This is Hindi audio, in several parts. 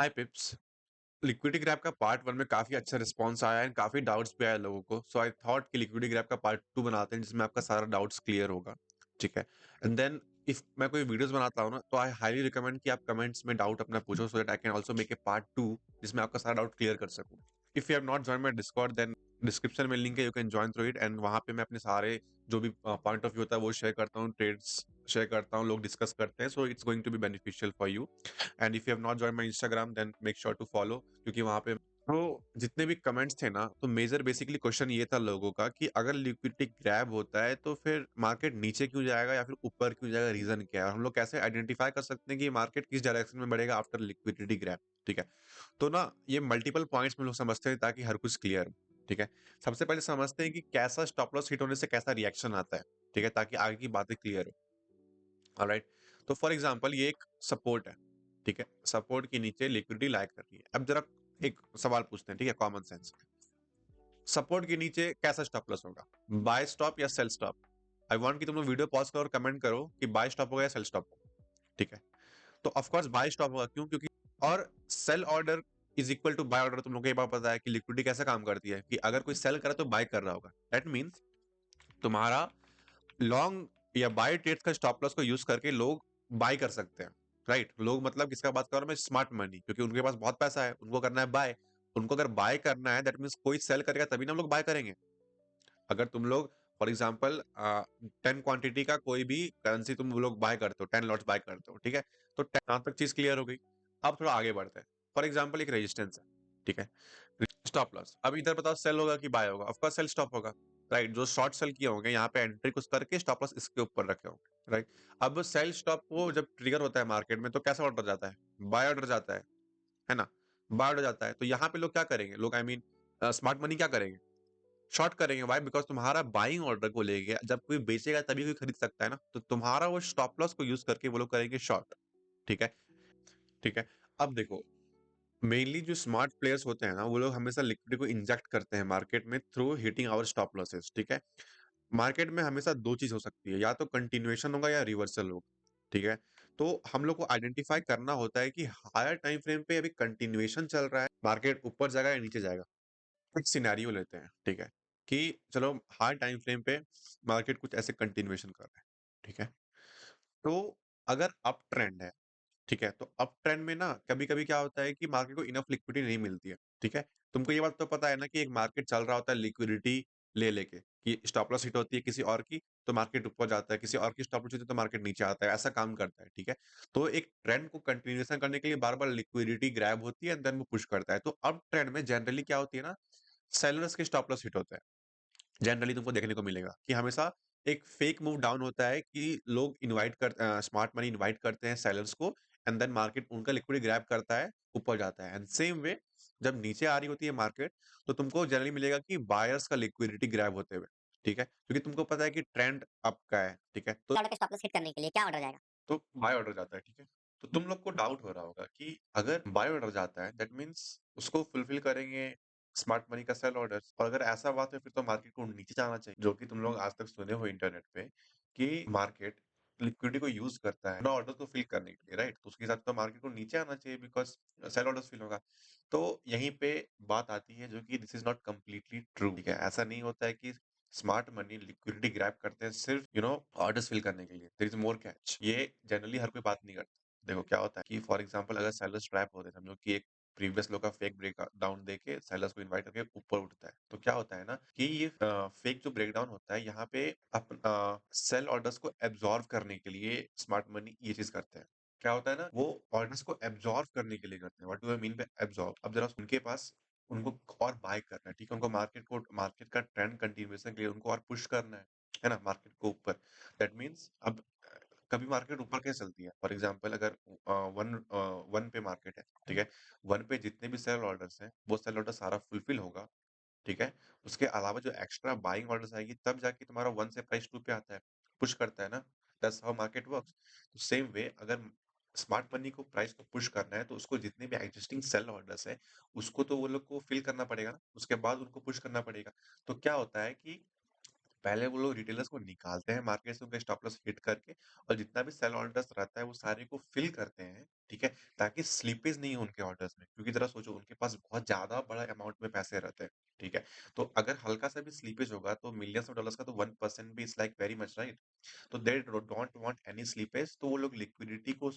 हाय पिप्स। लिक्विडिटी ग्रैब का पार्ट 1 में काफ़ी अच्छा रिस्पॉन्स आया एंड काफ़ी डाउट्स भी आए लोगों को। सो आई थॉट कि लिक्विडिटी ग्रैब का पार्ट 2 बनाते हैं जिसमें आपका सारा डाउट्स क्लियर होगा। ठीक है? एंड देन इफ मैं कोई वीडियोज़ बनाता हूँ ना, तो आई हाइली रिकमेंड कि आप कमेंट्स में डाउट अपना पूछो so that I can also make a part 2 जिसमें आपका सारा डाउट क्लियर कर सकूँ। If you have not joined my Discord then description में लिंक है, you can join through it and वहाँ पे मैं अपने सारे जो भी पॉइंट ऑफ व्यू होता है वो शेयर करता हूँ, ट्रेड्स शेयर करता हूँ, लोग डिस्कस करते हैं। So it's going to be beneficial for you. And if you have not joined my Instagram then make sure to follow, क्योंकि वहाँ पे तो जितने भी कमेंट्स थे ना, तो मेजर बेसिकली क्वेश्चन ये था लोगों का कि अगर लिक्विडिटी ग्रैब होता है तो फिर मार्केट नीचे क्यों जाएगा या फिर ऊपर क्यों जाएगा, रीजन क्या है, और हम लोग कैसे आइडेंटिफाई कर सकते हैं कि मार्केट किस डायरेक्शन में बढ़ेगा आफ्टर लिक्विडिटी ग्रैब। ठीक है? तो ना ये मल्टीपल पॉइंट्स में लोग समझते हैं ताकि हर कुछ क्लियर हो। ठीक है? सबसे पहले समझते हैं कि कैसा स्टॉप लॉस हिट होने से कैसा रिएक्शन आता है। ठीक है? ताकि आगे की बातें क्लियर हो। ऑलराइट? तो फॉर एग्जांपल ये एक सपोर्ट है। ठीक है? सपोर्ट के नीचे लिक्विडिटी लाइक कर रही है। अब जरा एक सवाल पूछते हैं, ठीक है, कॉमन सेंस। सपोर्ट के नीचे कैसा स्टॉप लॉस होगा, बाय स्टॉप या सेल स्टॉप? आई वांट कि तुम लोग वीडियो पॉज करो और कमेंट करो कि बाय स्टॉप होगा या सेल स्टॉप होगा। ठीक है? तो ऑफ कोर्स बाय स्टॉप होगा, क्यों? क्योंकि और sell order is equal to buy order. तुम लोग को ये बात पता है कि लिक्विडिटी कैसे काम करती है कि अगर कोई सेल करे तो बाय कर रहा होगा। दैट मींस तुम्हारा लॉन्ग या बाय ट्रेड्स का स्टॉप लॉस को यूज करके लोग बाय कर सकते हैं। राइट? लोग मतलब किसका बात कर रहा हूं मैं? स्मार्ट मनी, क्योंकि उनके पास बहुत पैसा है, उनको करना है बाय। उनको अगर बाय करना है दैट मींस कोई सेल करेगा तभी ना हम लोग बाय करेंगे। अगर तुम लोग फॉर एग्जाम्पल 10 क्वांटिटी का कोई भी करेंसी तुम लोग बाय करते हो, 10 लॉट्स बाय करते हो, ठीक है? तो यहाँ तक चीज क्लियर हो गई। अब थोड़ा आगे बढ़ते हैं। फॉर एग्जाम्पल एक रेजिस्टेंस है। ठीक है? Stop loss. अब इधर बताओ सेल होगा कि बाय होगा? ऑफकोर्स सेल स्टॉप होगा। राइट? जो शॉर्ट सेल किए होंगे यहाँ पे एंट्री कुछ करके स्टॉप लॉस इसके ऊपर रखे होंगे। राइट? अब सेल स्टॉप को जब ट्रिगर होता है मार्केट में तो कैसा ऑर्डर जाता है? बाय ऑर्डर जाता है ना? बाय ऑर्डर जाता है तो यहाँ पे लोग क्या करेंगे? लोग आई मीन स्मार्ट मनी क्या करेंगे? शॉर्ट करेंगे। व्हाई? बिकॉज़ तुम्हारा बाइंग ऑर्डर को लेके जब कोई बेचेगा तभी कोई खरीद सकता है ना, तो तुम्हारा वो स्टॉप लॉस को यूज़ करके वो लोग करेंगे शॉर्ट। ठीक है? ठीक है? अब देखो, मेनली जो स्मार्ट प्लेयर्स होते हैं ना, वो लोग हमेशा लिक्विडिटी को इंजेक्ट करते हैं मार्केट में through hitting our stop losses. ठीक है? मार्केट में हमेशा 2 चीज़ हो सकती है, या तो कंटिन्यूएशन होगा या रिवर्सल होगा। ठीक है? तो हम लोग को आइडेंटिफाई करना होता है कि हायर टाइम फ्रेम पे अभी कंटिन्यूएशन चल रहा है, मार्केट ऊपर जाएगा या नीचे जाएगा। एक सिनेरियो लेते हैं, ठीक है? कि चलो हाई टाइम फ्रेम पे मार्केट कुछ ऐसे कंटिन्यूएशन कर रहा है, ठीक है? तो अगर अप ट्रेंड है, ठीक है? तो अप ट्रेंड में ना कभी-कभी क्या होता है कि मार्केट को इनफ लिक्विडिटी नहीं मिलती है, ठीक है? तुमको ये बात तो पता है ना कि एक मार्केट चल रहा होता है लिक्विडिटी ले लेके, कि स्टॉप लॉस हिट होती है किसी और की, तो मार्केट ऊपर जाता है, किसी और की स्टॉप लॉस होती है तो मार्केट नीचे आता है, ऐसा काम करता है, ठीक है? तो एक ट्रेंड को कंटिन्यूएशन करने के लिए बार-बार लिक्विडिटी ग्रैब होती है एंड देन वो पुश करता है। तो अप ट्रेंड में जनरली क्या होती है ना, सेलर्स के स्टॉप लॉस हिट होते हैं। जनरली तुमको देखने को मिलेगा कि हमेशा एक फेक मूव डाउन होता है कि लोग स्मार्ट मनी इनवाइट करते हैं सेलर्स को एंड देन मार्केट उनका लिक्विडिटी ग्रैब करता है, ऊपर जाता है। एंड सेम वे जब नीचे आ रही होती है मार्केट, तो तुमको जनरली मिलेगा कि बायर्स का लिक्विडिटी ग्रैब होते हुए। ठीक है? क्योंकि तुमको पता है कि ट्रेंड अप का है। ठीक है? तो ऑर्डर का स्टॉप लॉस हिट करने के लिए क्या ऑर्डर जाएगा? तो बाय ऑर्डर जाता है, ठीक है? तो तुम लोग को डाउट हो रहा होगा कि अगर बाय ऑर्डर जाता है दैट मीन्स उसको फुलफिल करेंगे स्मार्ट मनी का सेल ऑर्डर्स, और अगर ऐसा बात है फिर तो मार्केट को नीचे जाना चाहिए, जो कि तुम लोग आज तक सुने हो इंटरनेट पे कि मार्केट लिक्विडिटी को यूज करता है ना ऑर्डर को फिल करने के लिए, राइट? तो उसके साथ तो मार्केट को नीचे आना चाहिए बिकॉज सेल ऑर्डर्स फिल होगा। तो यहीं पे बात आती है जो कि this is not completely true. ठीक है? ऐसा नहीं होता है कि स्मार्ट मनी लिक्विडिटी ग्रैब करते हैं सिर्फ ऑर्डर्स फिल करने के लिए। There is more catch. ये जनरली हर कोई बात नहीं करता। देखो क्या होता है कि फॉर एग्जांपल अगर सेलर्स ट्रैप होते हैं, समझो कि एक प्रीवियस लो का फेक ब्रेक डाउन देके सेलर्स को इनवाइट करके ऊपर उठता है, तो क्या होता है ना कि ये फेक जो ब्रेक डाउन होता है यहाँ पे सेल ऑर्डर्स को एब्जॉर्व करने के लिए स्मार्ट मनी ये चीज करते हैं। क्या होता है ना, वो ऑर्डर्स को एब्जॉर्व करने के लिए करते हैं। What do I mean by absorb? अब जरा उनके पास उनको और बाय करना है, ठीक है? उनको मार्केट का ट्रेंड कंटिन्यूएशन के लिए उनको और पुश करना है ना? मार्केट को ऊपर। दैट मीन्स अब कभी मार्केट ऊपर कैसे चलती है? फॉर एग्जांपल अगर वन पे मार्केट है, ठीक है? वन पे जितने भी सेल ऑर्डर्स हैं, वो सेल ऑर्डर सारा फुलफिल होगा, ठीक है? उसके अलावा जो एक्स्ट्रा बाइंग ऑर्डर्स आएगी तब जाके तुम्हारा 1 से प्राइस 2 पे आता है, पुश करता है ना? That's how market works. तो सेम वे अगर स्मार्ट मनी को प्राइस को पुश करना है तो उसको जितने भी एक्जिस्टिंग सेल ऑर्डर्स हैं, उसको तो वो लोग को फिल करना पड़ेगा ना, उसके बाद उनको पुश करना पड़ेगा। तो क्या होता है कि पहले वो लोग रिटेलर्स को निकालते हैं मार्केट से उनका स्टॉप लॉस हिट करके और जितना भी सेल ऑर्डर्स रहता है वो सारे को फिल करते हैं, ठीक है? ताकि स्लीपेज नहीं हो उनके ऑर्डर्स में क्योंकि ज़रा सोचो उनके पास बहुत ज़्यादा बड़ा अमाउंट में पैसे रहते हैं, ठीक है? तो अगर हल्का-सा भी स्लीपेज होगा तो मिलियंस ऑफ डॉलर्स का तो 1% भी is like very much right? तो they don't want any slippage तो वो लोग लिक्विडिटी को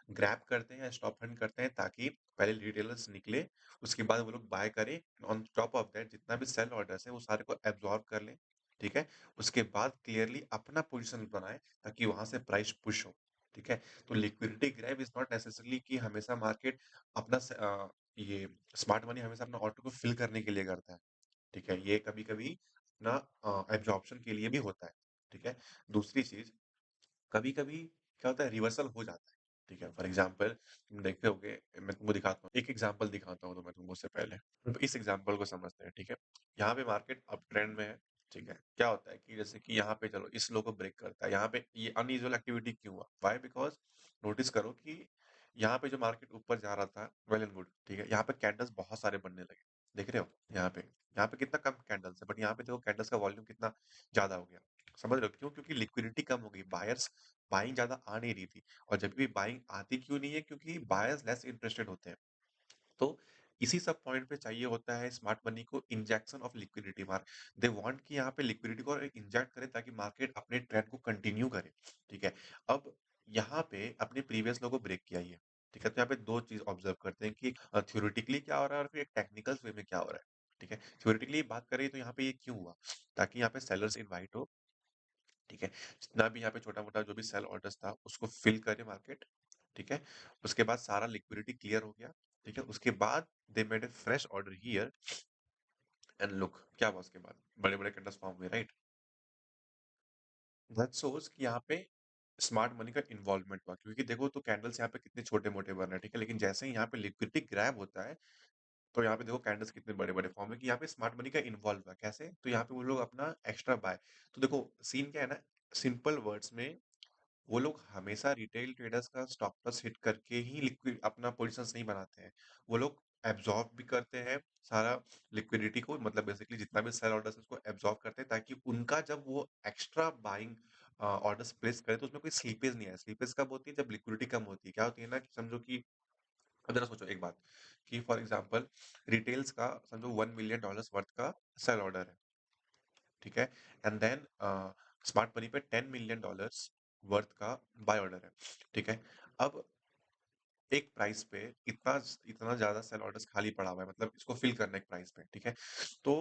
ग्रैब करते हैं, स्टॉप फंड करते हैं ताकि पहले रिटेलर्स निकले, उसके बाद वो लोग बाय करें, ऑन टॉप ऑफ दैट जितना भी सेल ऑर्डर्स है वो सारे को एब्ज़ॉर्ब कर लें, ठीक है? उसके बाद क्लियरली अपना पोज़ीशन बनाएँ ताकि वहाँ से प्राइस पुश हो, ठीक है? तो liquidity grab is not necessarily कि हमेशा मार्केट अपना ये स्मार्ट मनी हमेशा अपना ऑर्डर को फिल करने के लिए करता है, ठीक है? ये कभी-कभी ना एब्ज़ॉर्प्शन के लिए भी होता है, ठीक है? दूसरी चीज़ कभी-कभी क्या होता है रिवर्सल हो जाता है, ठीक है? फॉर एग्ज़ाम्पल तुम देखते होगे मैं तुमको दिखाता हूँ, एक एग्ज़ाम्पल दिखाता हूँ तो मैं तुमको उससे पहले। अब इस एग्ज़ाम्पल को समझते हैं, ठीक है? यहाँ पे मार्केट अप ट्रेंड में है, ठीक है? क्या होता है कि जैसे कि यहाँ पे चलो इस लो को ब्रेक करता है, यहाँ पे ये अनयूजुअल एक्टिविटी क्यों हुआ? व्हाई? बिकॉज़ नोटिस करो कि यहाँ पे जो मार्केट ऊपर जा रहा था, वेल एंड गुड, ठीक है? यहाँ पे कैंडल्स बहुत सारे बनने लगे, देख रहे हो? यहाँ पे। यहाँ पे कितना कम कैंडल्स है, बट यहाँ पे देखो कैंडल्स का वॉल्यूम कितना ज़्यादा हो गया। समझ रहे हो? क्यों? क्योंकि लिक्विडिटी कम हो गई, बायर्स बाइंग ज़्यादा आ नहीं रही थी और जब भी बाइंग आती क्यों नहीं है? क्योंकि बायर्स लेस इंटरेस्टेड होते हैं। तो इसी सब पॉइंट पे चाहिए होता है स्मार्ट मनी को injection of liquidity mark they want कि यहाँ पे लिक्विडिटी को इंजेक्ट करे ताकि मार्केट अपने ट्रेंड को कंटिन्यू करे, ठीक है? अब यहाँ पे अपने प्रीवियस लो को ब्रेक किया ये, ठीक है? तो यहाँ पे 2 चीज़ ऑब्जर्व करते हैं कि थ्योरेटिकली क्या हो रहा है और फिर एक टेक्निकल वे में क्या हो रहा है, ठीक है? थ्योरेटिकली बात करें तो यहाँ पे ये क्यों हुआ? ताकि यहाँ पे सेलर्स इन्वाइट हो, ठीक है? जितना भी यहाँ पे छोटा-मोटा जो भी सेल ऑर्डर्स था उसको फिल करे मार्केट, ठीक है? उसके बाद सारा लिक्विडिटी क्लियर हो गया, ठीक है? उसके बाद they made a fresh order here and look क्या हुआ उसके बाद? बड़े-बड़े कैंडल्स फॉर्म हुए, राइट? दैट शोज़ कि यहाँ पे स्मार्ट मनी का इन्वॉल्वमेंट हुआ क्योंकि देखो तो कैंडल्स यहाँ पे कितने छोटे-मोटे बन रहे हैं, ठीक है? लेकिन जैसे ही यहाँ पे लिक्विडिटी ग्रैब होता है, तो यहाँ पे देखो कैंडल्स कितने बड़े-बड़े फॉर्म है कि यहाँ पे स्मार्ट मनी का इन्वॉल्व हुआ। कैसे? तो यहाँ पे वो लोग अपना एक्स्ट्रा बाय तो देखो सीन क्या है ना, सिंपल वर्ड्स में वो लोग हमेशा रिटेल ट्रेडर्स का स्टॉप लॉस हिट करके ही लिक्विड अपना पोजीशंस नहीं बनाते हैं। वो लोग एब्ज़ॉर्ब भी करते हैं सारा लिक्विडिटी को मतलब बेसिकली जितना भी सेल ऑर्डर्स है उसको एब्ज़ॉर्ब करते हैं ताकि उनका जब वो एक्स्ट्रा बाइंग ऑर्डर्स प्लेस करें तो उसमें कोई स्लीपेज नहीं आए। स्लीपेज कब होती है? जब लिक्विडिटी कम होती है। क्या होती है ना कि समझो कि अब ज़रा सोचो एक बात कि फॉर एग्ज़ाम्पल रिटेल्स का समझो $1 मिलियन वर्थ का सेल ऑर्डर है। ठीक है? एंड देन स्मार्ट मनी पे $10 मिलियन वर्थ का बाय ऑर्डर है, ठीक है? अब एक प्राइस पे इतना ज़्यादा सेल ऑर्डर्स खाली पड़ा हुआ है मतलब इसको फिल करना है एक प्राइस पे, ठीक है? तो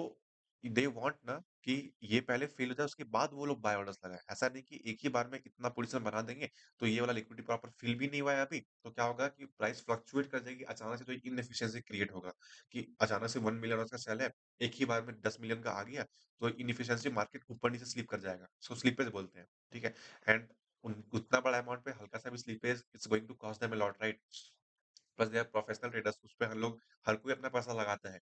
दे वांट ना कि ये पहले फिल हो जाए उसके बाद वो लोग बाय ऑर्डर्स लगाएँ। ऐसा नहीं कि एक ही बार में इतना पोज़ीशन बना देंगे, तो ये वाला लिक्विडिटी प्रॉपर फिल भी नहीं हुआ है अभी, तो क्या होगा कि प्राइस फ्लक्चुएट कर जाएगी अचानक से तो इनएफिशिएंसी क्रिएट होगा कि अचानक से 1 मिलियन का सेल है, एक ही बार में 10 मिलियन का आ गया, तो इनएफिशिएंसी मार्केट ऊपर-नीचे स्लिप कर जाएगा। इसको स्लिपेज बोलते हैं, ठीक है? एंड उतना बड़ा अमाउंट पे हल्का-सा भी slippage it's going to cost them a lot right? Plus they are professional traders उसपे हम लोग हर कोई अपना पैसा लगाता है।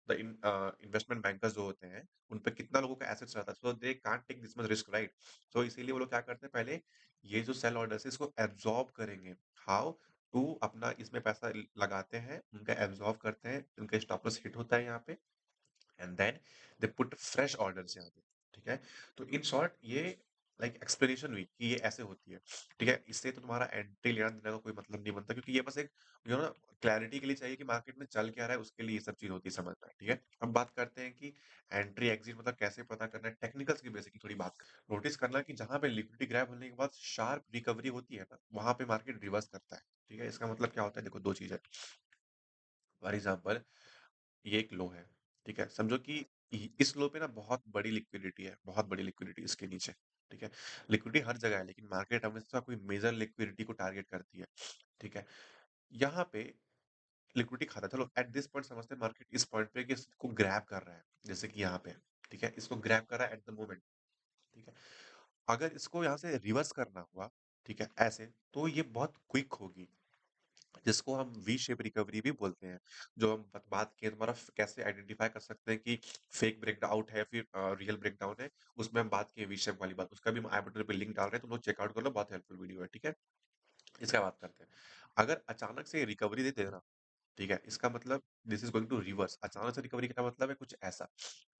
इन्वेस्टमेंट बैंकर्स जो होते हैं, उन पे कितना लोगों का एसेट्स रहता है, so they can't take this much risk right? तो इसीलिए वो लोग क्या करते हैं पहले ये जो सेल ऑर्डर्स है इसको एब्ज़ॉर्ब करेंगे। हाउ? टू अपना इसमें पैसा लगाते हैं, उनका एब्ज़ॉर्ब करते हैं, उनका स्टॉप लॉस हिट होता है यहाँ पे and then they put fresh orders यहाँ पे, ठीक है? तो इन शॉर्ट ये लाइक एक्सप्लेनेशन हुई कि ये ऐसे होती है, ठीक है? इससे तो तुम्हारा एंट्री लेना-देना का कोई मतलब नहीं बनता क्योंकि ये बस एक यू नो क्लैरिटी के लिए चाहिए कि मार्केट में चल क्या रहा है उसके लिए ये सब चीज़ होती है समझना, ठीक है? अब बात करते हैं कि एंट्री एग्ज़िट मतलब कैसे पता करना है, टेक्निकल्स की बेसिकली थोड़ी बात नोटिस करना कि जहाँ पे लिक्विडिटी ग्रैब होने के बाद शार्प रिकवरी होती है ना, वहाँ पे मार्केट रिवर्स करता है, ठीक है? इसका मतलब क्या होता है देखो 2 चीज़ है। फॉर एग्ज़ाम्पल ये एक लो है, ठीक है? समझो कि इस लो पे ना बहुत बड़ी लिक्विडिटी है, बहुत बड़ी लिक्विडिटी इसके नीचे, ठीक है? लिक्विडिटी हर जगह है लेकिन मार्केट हमेशा कोई मेजर लिक्विडिटी को टारगेट करती है, ठीक है? यहाँ पे लिक्विडिटी खाता है, चलो एट दिस पॉइंट समझते हैं मार्केट इस पॉइंट पे कि इसको ग्रैब कर रहा है, जैसे कि यहाँ पे, ठीक है? इसको ग्रैब कर रहा है एट द मोमेंट, ठीक है? अगर इसको यहाँ से रिवर्स करना हुआ, ठीक है? ऐसे, तो ये बहुत क्विक होगी। जिसको हम वी शेप रिकवरी भी बोलते हैं। जो हम बात किए तुम्हारा कैसे आइडेंटिफाई कर सकते हैं कि फेक ब्रेकआउट है फिर रियल ब्रेकडाउन है, उसमें हम बात किए वी शेप वाली बात। उसका भी हम आई बटन पे लिंक डाल रहे हैं, तुम लोग चेकआउट कर लो, बहुत हेल्पफुल वीडियो है, ठीक है? इसका बात करते हैं। अगर अचानक से रिकवरी दे दे ना, ठीक है? इसका मतलब this is going to reverse. अचानक से रिकवरी का मतलब है कुछ ऐसा।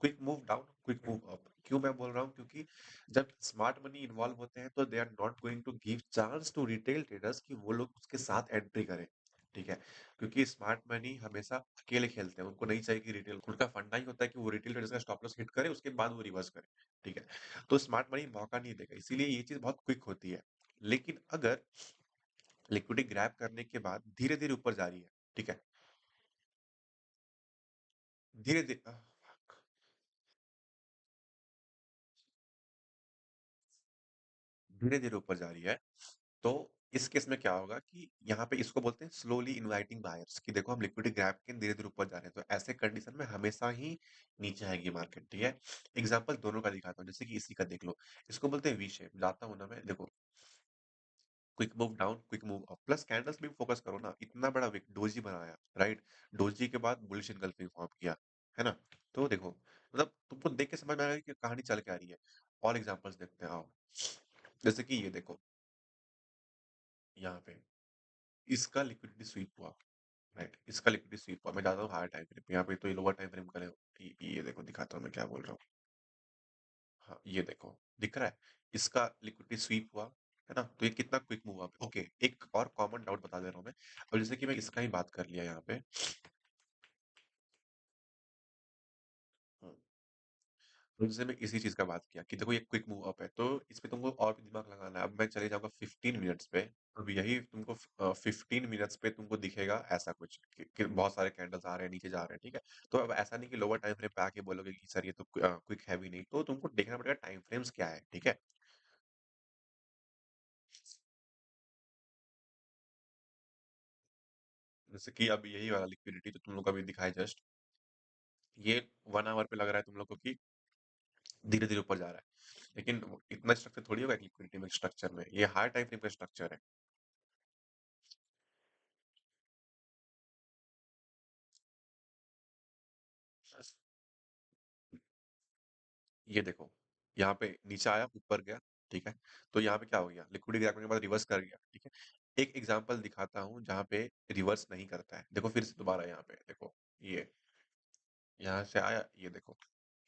Quick move down, quick move up. क्यों मैं बोल रहा हूँ? क्योंकि जब स्मार्ट मनी इन्वॉल्व होते हैं तो they are not going to give chance to retail traders कि वो लोग उसके साथ एंट्री करें। ठीक है? क्योंकि स्मार्ट मनी हमेशा अकेले खेलते हैं। उनको नहीं चाहिए कि रिटेल, उनका फंडा ही होता है कि वो रिटेल ट्रेडर्स का स्टॉप लॉस हिट करे, उसके बाद वो रिवर्स करे। ठीक है? तो स्मार्ट मनी मौका नहीं देगा। इसीलिए ये चीज़ बहुत क्विक होती है। लेकिन अगर लिक्विडिटी ग्रैब करने के बाद धीरे-धीरे ऊपर जा रही है, ठीक है? धीरे-धीरे धीरे-धीरे ऊपर जा रही है, तो इस केस में क्या होगा कि यहाँ पे इसको बोलते हैं स्लोली इनवाइटिंग बायर्स कि देखो हम लिक्विडिटी ग्रैब के धीरे-धीरे ऊपर जा रहे हैं, तो ऐसे कंडीशन में हमेशा ही नीचे आएगी मार्केट, ठीक है? एग्जांपल दोनों का दिखाता हूँ, जैसे कि इसी का देख लो, इसको बोलते हैं वी शेप। जाता हूँ ना मैं, देखो quick move down, quick move up, plus candles पे भी फोकस करो ना। इतना बड़ा विक डोजी बनाया, राइट? डोजी के बाद बुलिश एंगल्फिंग फॉर्म किया, है ना? तो देखो, मतलब तुमको देख के समझ में आएगा कि कहानी चल क्या रही है। और एग्जांपल्स देखते हैं, आओ। जैसे कि ये देखो, यहाँ पे इसका लिक्विडिटी स्वीप हुआ, राइट? इसका लिक्विडिटी स्वीप हुआ। मैं जाता हूँ हायर टाइम फ्रेम पे, यहाँ पे तो ये लोअर टाइम फ्रेम का ये देखो, दिखाता हूँ मैं क्या बोल रहा हूँ। हाँ, ये देखो, दिख रहा है? इसका लिक्विडिटी स्वीप हुआ, है ना? तो ये कितना क्विक मूव अप। ओके, एक और कॉमन डाउट बता दे रहा हूँ मैं। अब जैसे कि मैं इसका ही बात कर लिया यहाँ पे। हम्म, तो जैसे मैं इसी चीज का बात किया कि देखो ये क्विक मूव अप है, तो इस पे तुमको और भी दिमाग लगाना है। अब मैं चले जाऊंगा 15 मिनट्स पे। अब यही तुमको 15 मिनट्स पे तुमको दिखेगा ऐसा कुछ कि बहुत सारे कैंडल्स आ रहे हैं, नीचे जा रहे हैं, ठीक है? तो अब ऐसा नहीं कि लोअर टाइम फ्रेम पे आके बोलोगे कि सर ये तो क्विक है भी नहीं, तो तुमको देखना पड़ेगा टाइम फ्रेम्स क्या है, ठीक है? जैसे कि अब यही वाला लिक्विडिटी जो तुम लोग को अभी दिखाई जस्ट, ये 1 आवर पे लग रहा है तुम लोग को कि धीरे धीरे ऊपर जा रहा है, लेकिन इतना स्ट्रक्चर थोड़ी होगा एक लिक्विडिटी में, स्ट्रक्चर में ये हाई टाइम फ्रेम का स्ट्रक्चर है। ये देखो, यहाँ पे नीचे आया, ऊपर गया, ठीक है? तो यहाँ पे क्या हो गया, लिक्विडिटी गिराने के बाद रिवर्स कर गया, ठीक है? एक एग्जांपल दिखाता हूँ जहाँ पे रिवर्स नहीं करता है। देखो फिर से दोबारा यहाँ पे देखो, ये यहाँ से आया, ये देखो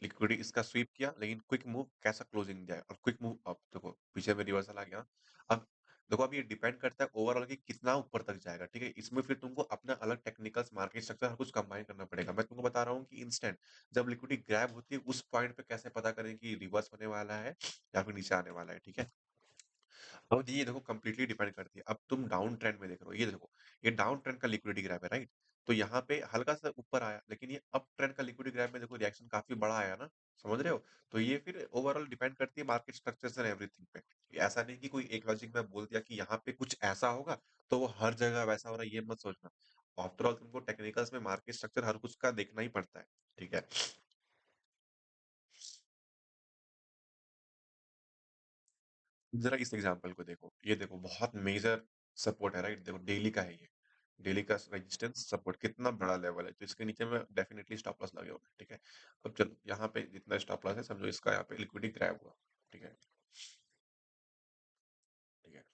लिक्विडिटी इसका स्वीप किया, लेकिन क्विक मूव कैसा क्लोजिंग दिया है, और क्विक मूव अप देखो पीछे में रिवर्सल आ गया। अब देखो, अब ये डिपेंड करता है ओवरऑल कि कितना ऊपर तक जाएगा, ठीक है? इसमें फिर तुमको अपना अलग टेक्निकल्स, मार्केट स्ट्रक्चर हर कुछ कंबाइन करना पड़ेगा। मैं तुमको बता रहा हूँ कि इंस्टेंट जब लिक्विडिटी ग्रैब होती है उस पॉइंट पे कैसे पता करें कि रिवर्स होने वाला है या फिर नीचे आने वाला है, ठीक है? अब ये देखो कंप्लीटली डिपेंड करती है। अब तुम डाउन ट्रेंड में देख रहे हो, ये देखो, ये डाउन ट्रेंड का लिक्विडिटी ग्रैब है, राइट? तो यहाँ पे हल्का सा ऊपर आया, लेकिन ये अप ट्रेंड का लिक्विडिटी ग्रैब में देखो रिएक्शन काफी बड़ा आया ना, समझ रहे हो? तो ये फिर ओवरऑल डिपेंड करती है मार्केट स्ट्रक्चर्स एंड एवरीथिंग पे। ऐसा नहीं कि कोई एक लॉजिक में बोल दिया कि यहाँ पे कुछ ऐसा होगा तो वो हर जगह वैसा हो रहा है, ये मत सोचना। आफ्टर ऑल तुमको टेक्निकल्स में मार्केट स्ट्रक्चर हर कुछ का देखना ही पड़ता है, ठीक है? जरा इस एग्जांपल को देखो, ये देखो बहुत मेजर सपोर्ट है, राइट? देखो डेली का है ये, डेली का रेजिस्टेंस सपोर्ट कितना बड़ा लेवल है, तो इसके नीचे में डेफिनेटली स्टॉप लॉस लगे होंगे, ठीक है? अब चलो यहाँ पे जितना स्टॉप लॉस है समझो इसका, यहाँ पे लिक्विडिटी ग्रैब हुआ, ठीक है? ठीक है,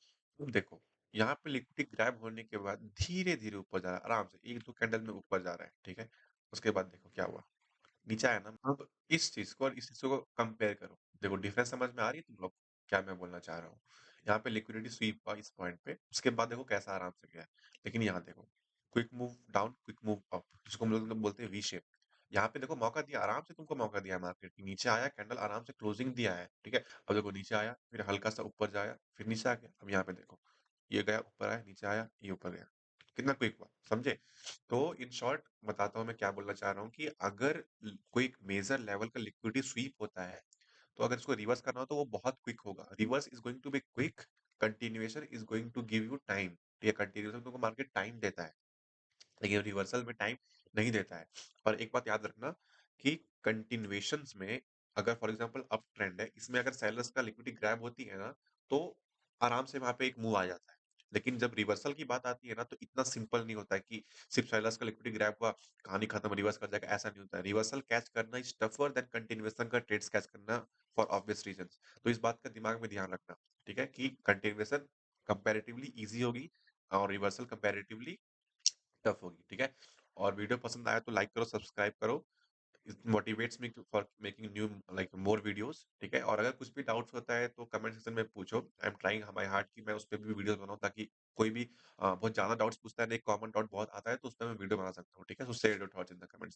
अब देखो यहाँ पे लिक्विडिटी ग्रैब होने के बाद धीरे धीरे ऊपर जा रहा है, आराम से एक दो कैंडल में ऊपर जा रहा है, ठीक है? उसके बाद देखो क्या हुआ, नीचे आया ना। अब इस चीज को और इस चीज को कंपेयर करो, देखो डिफरेंस समझ में आ रही है तुम लोग क्या मैं बोलना चाह रहा हूँ? यहाँ पे लिक्विडिटी स्वीप हुआ इस पॉइंट पे, उसके बाद देखो कैसा आराम से गया है। लेकिन यहाँ देखो, quick move down, quick move up, जिसको हम लोग बोलते हैं वी शेप। यहाँ पे देखो मौका दिया, आराम से तुमको मौका दिया है मार्केट, नीचे आया कैंडल, आराम से क्लोजिंग दिया है, ठीक है? अब देखो नीचे आया, फिर हल्का सा ऊपर जाया, फिर नीचे आ गया। अब यहाँ पे देखो, ये गया ऊपर, आया नीचे आया, ये ऊपर गया। कितना क्विक हुआ, समझे? तो इन शॉर्ट बताता हूँ मैं क्या बोलना चाह रहा हूँ कि अगर कोई एक मेजर लेवल का लिक्विडिटी स्वीप होता है, तो अगर इसको रिवर्स करना हो तो वो बहुत क्विक होगा। Reverse is going to be quick, continuation is going to give you time. ये कंटिन्यूएशन तुमको मार्केट टाइम देता है, लेकिन रिवर्सल में टाइम नहीं देता है। और एक बात याद रखना कि कंटिन्यूएशंस में, अगर फॉर एग्जांपल अप ट्रेंड है, इसमें अगर सेलर्स का लिक्विडिटी ग्रैब होती है ना, तो आराम से वहां पे एक मूव आ जाता है। लेकिन जब रिवर्सल की बात आती है ना, तो इतना सिंपल नहीं होता है कि सिर्फ सेलर्स का लिक्विडिटी ग्रैब हुआ, कहानी खत्म, रिवर्स कर जाएगा, ऐसा नहीं होता है। रिवर्सल कैच करना इज टफर देन कंटिन्यूएशन का ट्रेड्स कैच करना, फॉर ऑब्वियस रीजंस। तो इस बात का दिमाग में ध्यान रखना, ठीक है? कि कंटिन्यूएशन कंपैरेटिवली इजी होगी और रिवर्सल कंपैरेटिवली टफ होगी, ठीक है? और वीडियो पसंद आया तो लाइक करो, सब्सक्राइब करो। It motivates me to for making new like more videos, ठीक है? और अगर कुछ भी डाउट्स होता है तो कमेंट सेक्शन में पूछो। I am trying my hard कि मैं उसपे भी वीडियोज़ बनाऊँ, ताकि कोई भी बहुत ज़्यादा डाउट्स पूछता है ना, एक कॉमन डाउट बहुत आता है, तो उसपे मैं वीडियो बना सकता हूँ, ठीक है? सो share your thoughts in the comments.